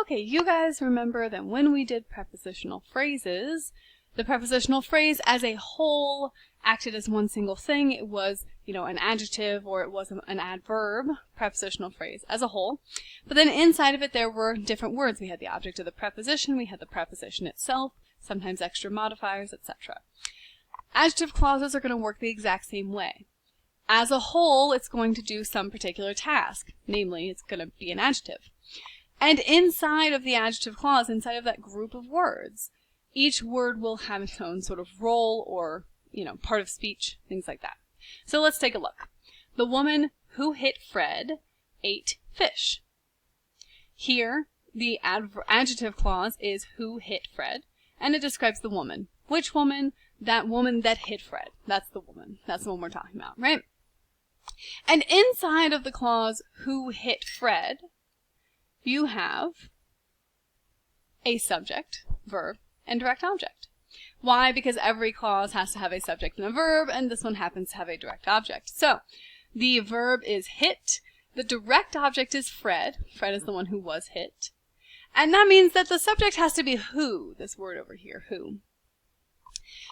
Okay, you guys remember that when we did prepositional phrases, the prepositional phrase as a whole acted as one single thing. It was, an adjective or it was an adverb, prepositional phrase as a whole. But then inside of it there were different words. We had the object of the preposition, we had the preposition itself, sometimes extra modifiers, etc. Adjective clauses are going to work the exact same way. As a whole, it's going to do some particular task. Namely, it's going to be an adjective. And inside of the adjective clause, inside of that group of words, each word will have its own sort of role or, part of speech, things like that. So let's take a look. The woman who hit Fred ate fish. Here, the adjective clause is who hit Fred, and it describes the woman. Which woman? That woman that hit Fred. That's the woman. That's the one we're talking about, right? And inside of the clause who hit Fred, you have a subject, verb, and direct object. Why? Because every clause has to have a subject and a verb, and this one happens to have a direct object. So, the verb is hit, the direct object is Fred. Fred is the one who was hit. And that means that the subject has to be who, this word over here, who.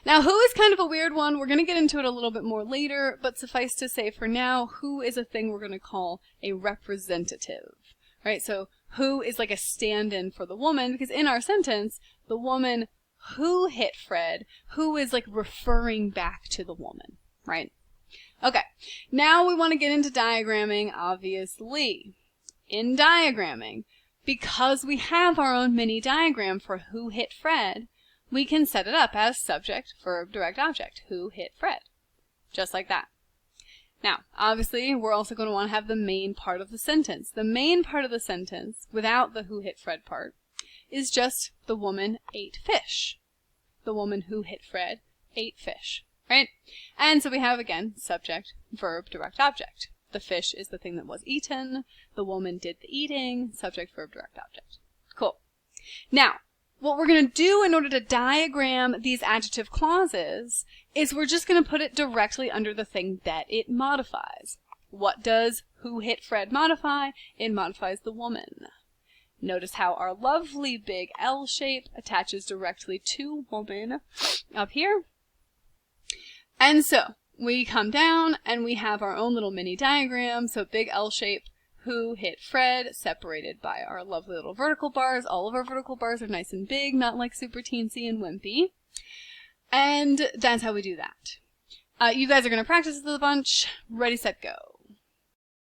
Now, who is kind of a weird one. We're going to get into it a little bit more later, but suffice to say for now, who is a thing we're going to call a representative. Right? So, who is like a stand-in for the woman, because in our sentence, the woman who hit Fred, who is like referring back to the woman, right? Okay, now we want to get into diagramming, obviously. In diagramming, because we have our own mini diagram for who hit Fred, we can set it up as subject, verb, direct object, who hit Fred, just like that. Now, obviously, we're also going to want to have the main part of the sentence. The main part of the sentence, without the who hit Fred part, is just the woman ate fish. The woman who hit Fred ate fish, right? And so we have, again, subject, verb, direct object. The fish is the thing that was eaten. The woman did the eating. Subject, verb, direct object. Cool. Now, what we're going to do in order to diagram these adjective clauses is we're just going to put it directly under the thing that it modifies. What does who hit Fred modify? It modifies the woman. Notice how our lovely big L shape attaches directly to woman up here. And so we come down and we have our own little mini diagram. So big L shape, who hit Fred, separated by our lovely little vertical bars. All of our vertical bars are nice and big, not like super teensy and wimpy. And that's how we do that. You guys are going to practice this a bunch. Ready, set, go.